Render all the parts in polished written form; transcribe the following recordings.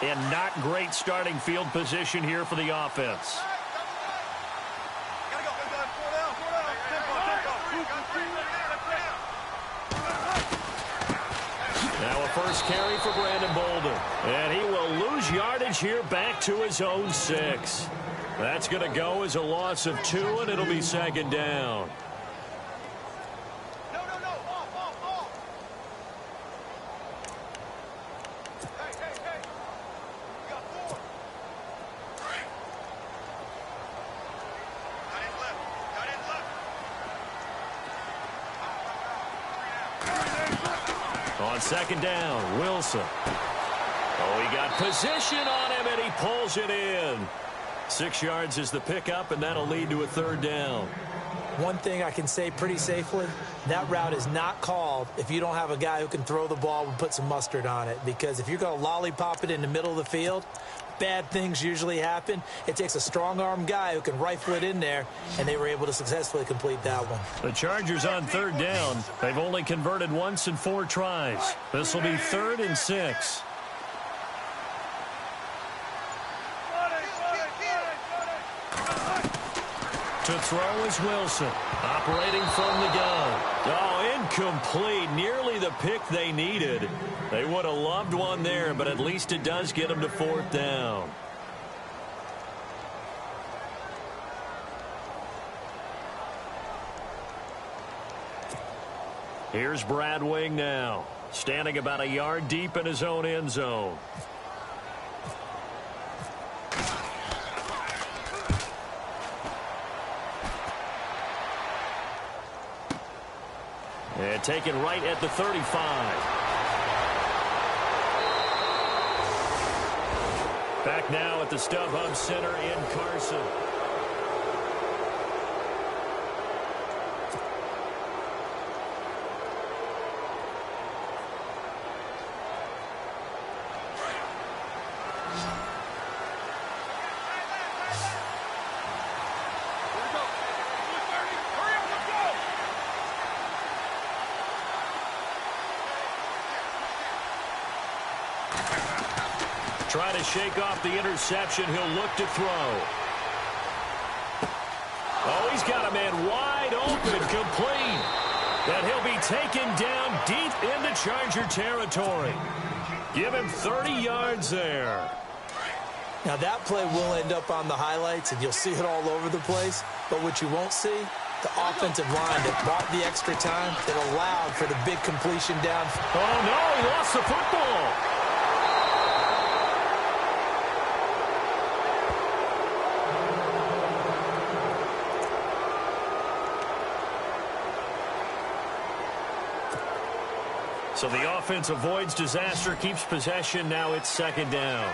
And not great starting field position here for the offense. Now a first carry for Brandon Bolden. And he will lose yardage here back to his own 6. That's going to go as a loss of 2, and it'll be second down. On second down, Wilson. Oh, he got position on him, and he pulls it in. 6 yards is the pickup, and that'll lead to a third down. One thing I can say pretty safely, that route is not called if you don't have a guy who can throw the ball and put some mustard on it. Because if you're going to lollipop it in the middle of the field, bad things usually happen. It takes a strong-arm guy who can rifle it in there, and they were able to successfully complete that one. The Chargers on third down. They've only converted once in 4 tries. This will be 3rd and 6. To throw is Wilson, operating from the gun. Oh, incomplete. Nearly the pick they needed. They would have loved one there, but at least it does get them to 4th down. Here's Brad Wing now, standing about a yard deep in his own end zone. And taken right at the 35. Back now at the StubHub Center in Carson. Try to shake off the interception. He'll look to throw. Oh, he's got a man wide open, complete. And he'll be taken down deep into Charger territory. Give him 30 yards there. Now, that play will end up on the highlights, and you'll see it all over the place. But what you won't see, the offensive line that bought the extra time, that allowed for the big completion down. Oh, no, he lost the football. So the offense avoids disaster, keeps possession. Now it's second down.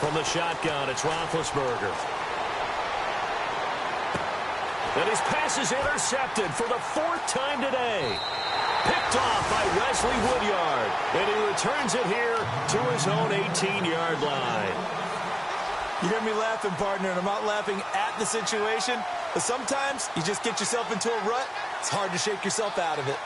From the shotgun, it's Roethlisberger. And his pass is intercepted for the 4th time today. Picked off by Wesley Woodyard. And he returns it here to his own 18-yard line. You hear me laughing, partner, and I'm not laughing at the situation. But sometimes you just get yourself into a rut. It's hard to shake yourself out of it.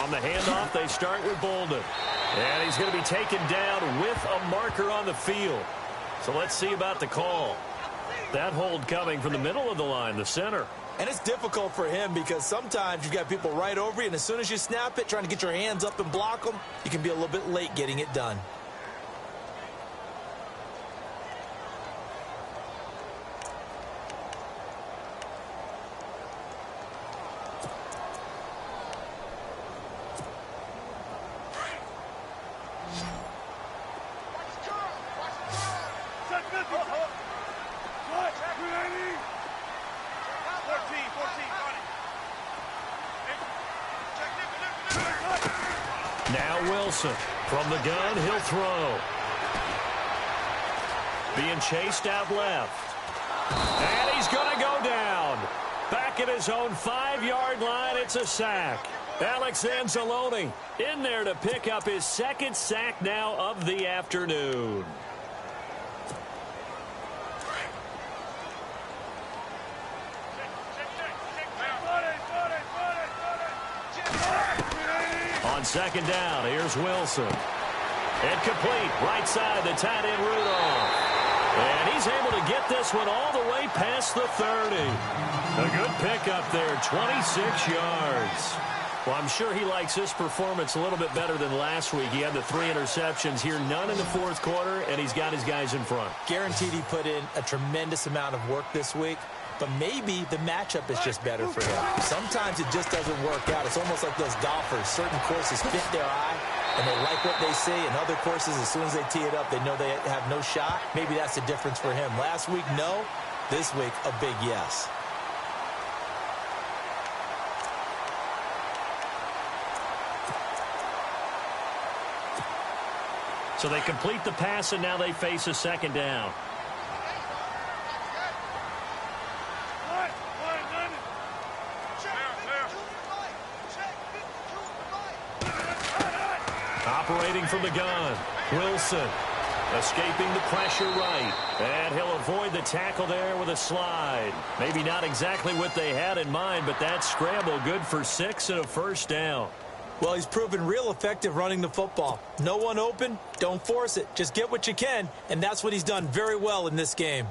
On the handoff, they start with Bolden. And he's going to be taken down with a marker on the field. So let's see about the call. That hold coming from the middle of the line, the center. And it's difficult for him because sometimes you've got people right over you, and as soon as you snap it, trying to get your hands up and block them, you can be a little bit late getting it done. Now Wilson. From the gun, he'll throw. being chased out left. And he's going to go down. Back at his own 5-yard line, it's a sack. Alex Anzalone in there to pick up his second sack now of the afternoon. On second down, here's Wilson. Incomplete, right side, the tight end Rudolph. And he's able to get this one all the way past the 30. A good pickup there, 26 yards. Well, I'm sure he likes this performance a little bit better than last week. He had the 3 interceptions here, none in the fourth quarter, and he's got his guys in front. Guaranteed he put in a tremendous amount of work this week, but maybe the matchup is just better for him. Sometimes it just doesn't work out. It's almost like those golfers. Certain courses fit their eye, and they like what they see. And other courses, as soon as they tee it up, they know they have no shot. Maybe that's the difference for him. Last week, no. This week, a big yes. So they complete the pass, and now they face a second down. Operating from the gun, Wilson escaping the pressure right. And he'll avoid the tackle there with a slide. Maybe not exactly what they had in mind, but that scramble good for 6 and a first down. Well, he's proven real effective running the football. No one open, don't force it. Just get what you can, and that's what he's done very well in this game.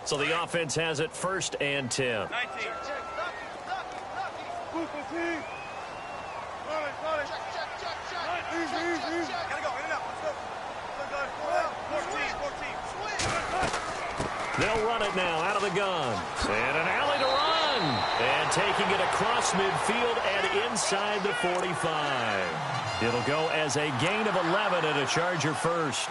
So the offense has it 1st and 10. 19. They'll run it now out of the gun. And an alley to run. And taking it across midfield and inside the 45. It'll go as a gain of 11 and a Charger first.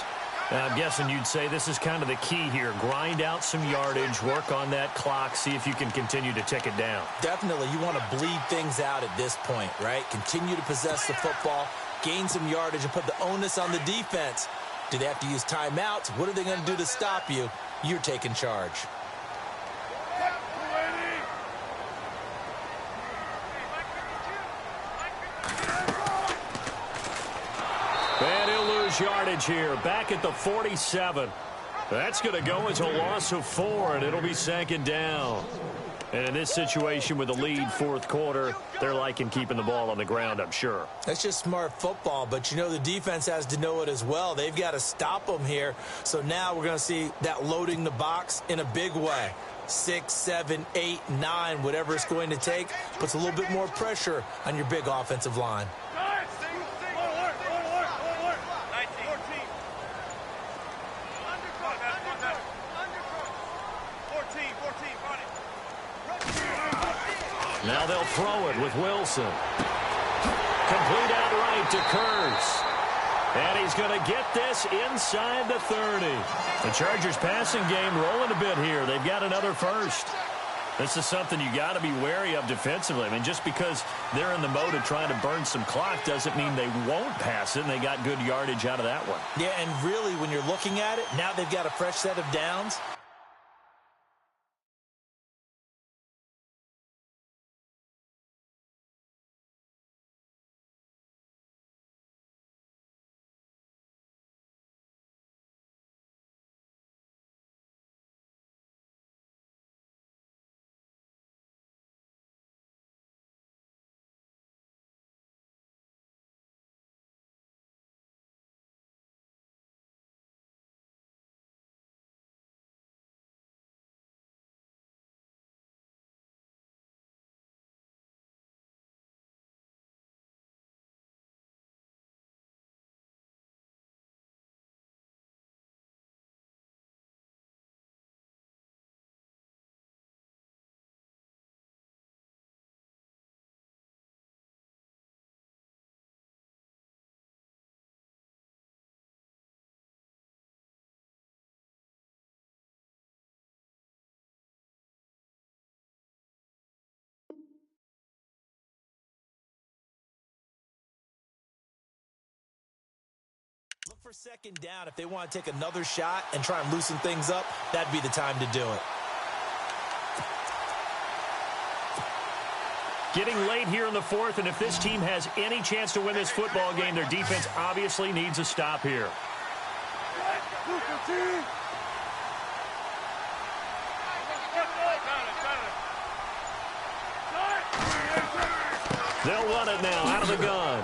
Now, I'm guessing you'd say this is kind of the key here. Grind out some yardage, work on that clock, see if you can continue to tick it down. Definitely, you want to bleed things out at this point, right? Continue to possess the football, gain some yardage, and put the onus on the defense. Do they have to use timeouts? What are they going to do to stop you? You're taking charge. And he'll lose yardage here. Back at the 47. That's going to go as a loss of 4, and it'll be 2nd down. And in this situation with the lead fourth quarter, they're liking keeping the ball on the ground, I'm sure. That's just smart football, but you know the defense has to know it as well. They've got to stop them here. So now we're going to see that loading the box in a big way. 6, 7, 8, 9, whatever it's going to take, puts a little bit more pressure on your big offensive line. Now they'll throw it with Wilson. Complete outright to Kurtz. And he's going to get this inside the 30. The Chargers passing game rolling a bit here. They've got another first. This is something you got to be wary of defensively. I mean, just because they're in the mode of trying to burn some clock doesn't mean they won't pass it, and they got good yardage out of that one. Yeah, and really, when you're looking at it, now they've got a fresh set of downs. For second down, if they want to take another shot and try and loosen things up, that'd be the time to do it. Getting late here in the fourth, and if this team has any chance to win this football game, their defense obviously needs a stop here. They'll run it now out of the gun.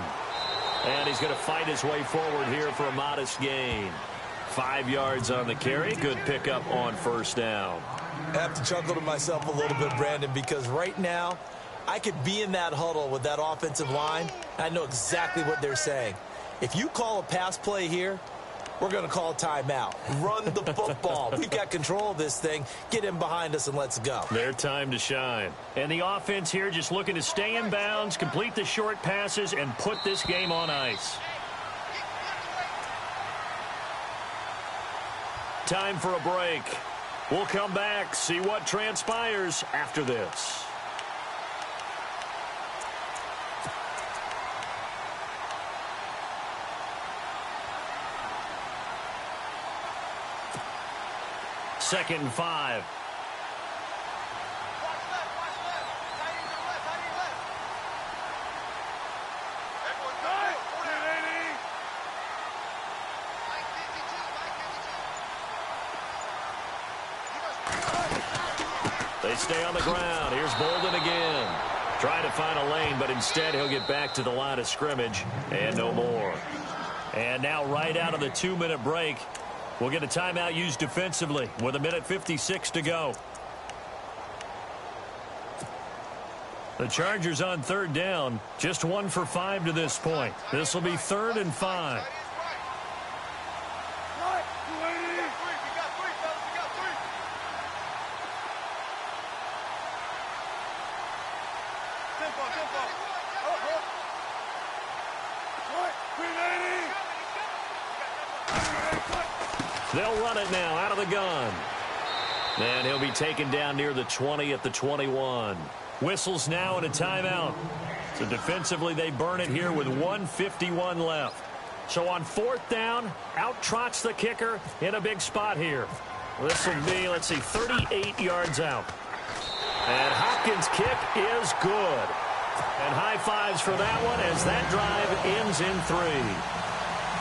And he's going to fight his way forward here for a modest gain. 5 yards on the carry. Good pickup on first down. I have to chuckle to myself a little bit, Brandon, because right now I could be in that huddle with that offensive line. I know exactly what they're saying. If you call a pass play here, we're going to call a timeout. Run the football. We've got control of this thing. Get in behind us and let's go. Their time to shine. And the offense here just looking to stay in bounds, complete the short passes, and put this game on ice. Time for a break. We'll come back, see what transpires after this. Second and 5. They stay on the ground. Here's Bolden again. Trying to find a lane, but instead he'll get back to the line of scrimmage and no more. And now right out of the 2-minute break, we'll get a timeout used defensively with 1:56 to go. The Chargers on third down, just 1 for 5 to this point. This will be 3rd and 5. They'll run it now out of the gun. And he'll be taken down near the 20 at the 21. Whistles now and a timeout. So defensively they burn it here with 1:51 left. So on 4th down, out trots the kicker in a big spot here. This will be, let's see, 38 yards out. And Hopkins' kick is good. And high fives for that one as that drive ends in 3.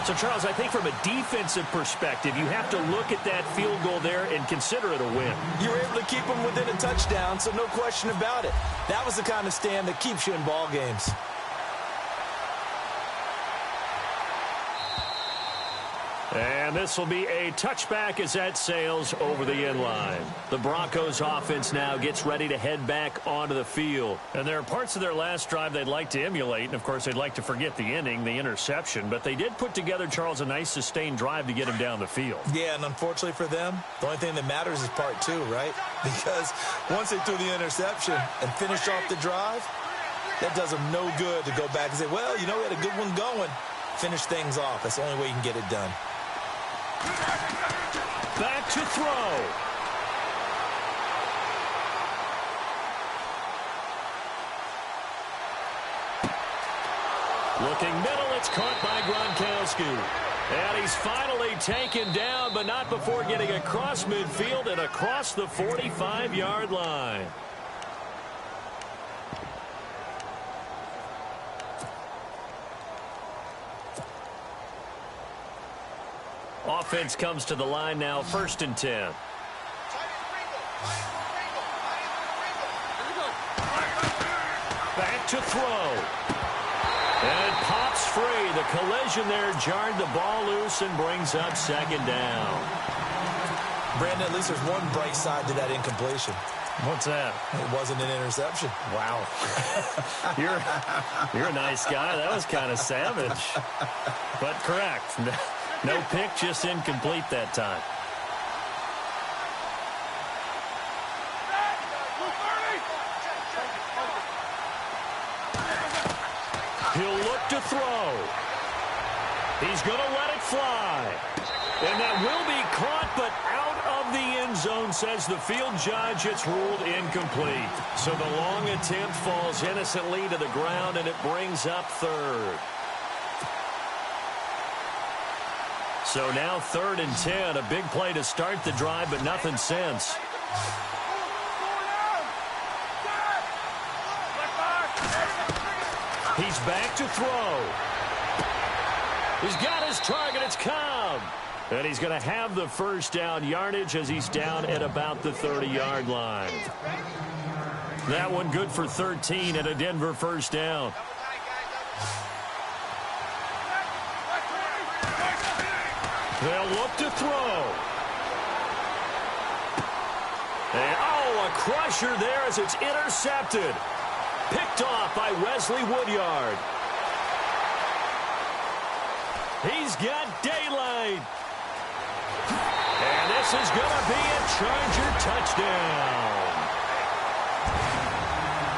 So, Charles, I think from a defensive perspective, you have to look at that field goal there and consider it a win. You were able to keep them within a touchdown, so no question about it. That was the kind of stand that keeps you in ball games. And this will be a touchback as that sails over the end line. The Broncos offense now gets ready to head back onto the field. And there are parts of their last drive they'd like to emulate. And, of course, they'd like to forget the inning, the interception. But they did put together, Charles, a nice sustained drive to get him down the field. Yeah, and unfortunately for them, the only thing that matters is part 2, right? Because once they threw the interception and finished off the drive, that does them no good to go back and say, well, you know, we had a good one going. Finish things off. That's the only way you can get it done. Back to throw. Looking middle, it's caught by Gronkowski. And he's finally taken down, but not before getting across midfield and across the 45-yard line. Offense comes to the line now, 1st and 10. Back to throw. And it pops free. The collision there jarred the ball loose and brings up 2nd down. Brandon, at least there's one bright side to that incompletion. What's that? It wasn't an interception. Wow. You're a nice guy. That was kind of savage. But correct. No pick, just incomplete that time. He'll look to throw. He's going to let it fly. And that will be caught, but out of the end zone, says the field judge. It's ruled incomplete. So the long attempt falls innocently to the ground, and it brings up 3rd. So now 3rd and 10, a big play to start the drive, but nothing since. He's back to throw. He's got his target. It's Cobb. And he's going to have the first down yardage as he's down at about the 30-yard line. That one good for 13 and a Denver first down. They'll look to throw. And, oh, a crusher there as it's intercepted. Picked off by Wesley Woodyard. He's got daylight. And this is going to be a Charger touchdown.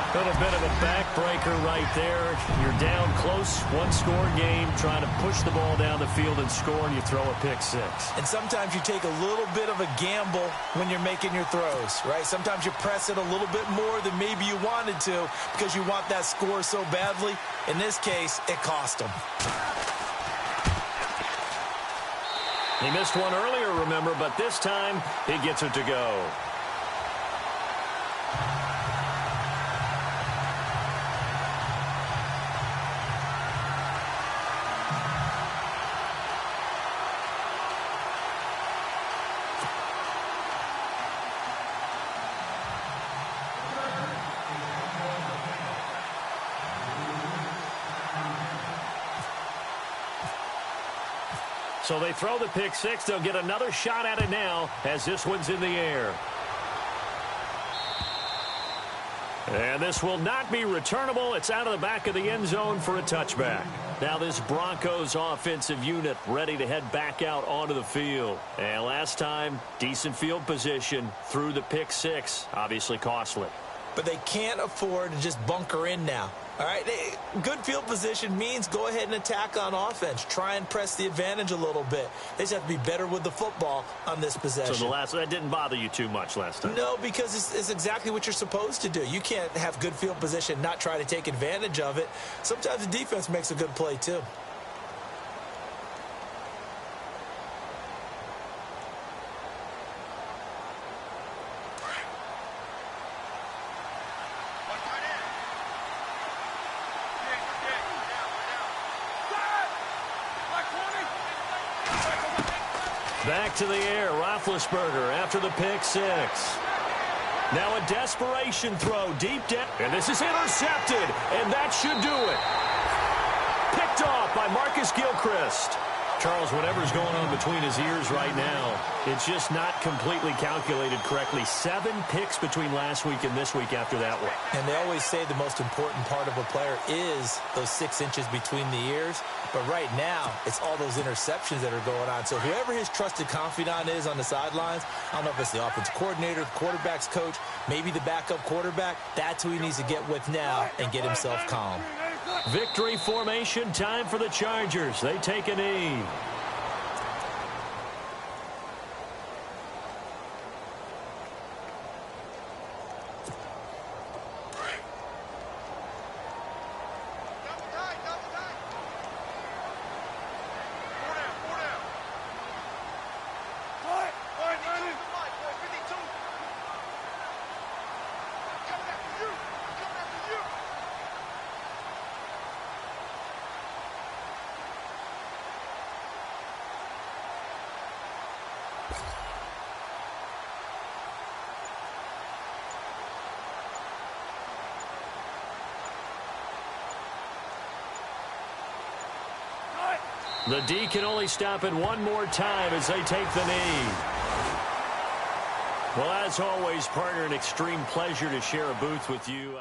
A little bit of a backbreaker right there. You're down close, one-score game, trying to push the ball down the field and score, and you throw a pick six. And sometimes you take a little bit of a gamble when you're making your throws, right? Sometimes you press it a little bit more than maybe you wanted to because you want that score so badly. In this case, it cost him. He missed one earlier, remember, but this time he gets it to go. So they throw the pick six. They'll get another shot at it now as this one's in the air. And this will not be returnable. It's out of the back of the end zone for a touchback. Now this Broncos offensive unit ready to head back out onto the field. And last time, decent field position through the pick six. Obviously costly. But they can't afford to just bunker in now. All right, good field position means go ahead and attack on offense. Try and press the advantage a little bit. They just have to be better with the football on this possession. So that didn't bother you too much last time? No, because it's exactly what you're supposed to do. You can't have good field position, not try to take advantage of it. Sometimes the defense makes a good play, too. Back to the air, Roethlisberger after the pick six. Now a desperation throw deep down. And this is intercepted, and that should do it. Picked off by Marcus Gilchrist. Charles, whatever's going on between his ears right now, it's just not completely calculated correctly. 7 picks between last week and this week after that one. And they always say the most important part of a player is those 6 inches between the ears. But right now, it's all those interceptions that are going on. So whoever his trusted confidant is on the sidelines, I don't know if it's the offensive coordinator, the quarterback's coach, maybe the backup quarterback, that's who he needs to get with now and get himself calm. Victory formation time for the Chargers. They take a knee. The D can only stop it one more time as they take the knee. Well, as always, partner, an extreme pleasure to share a booth with you.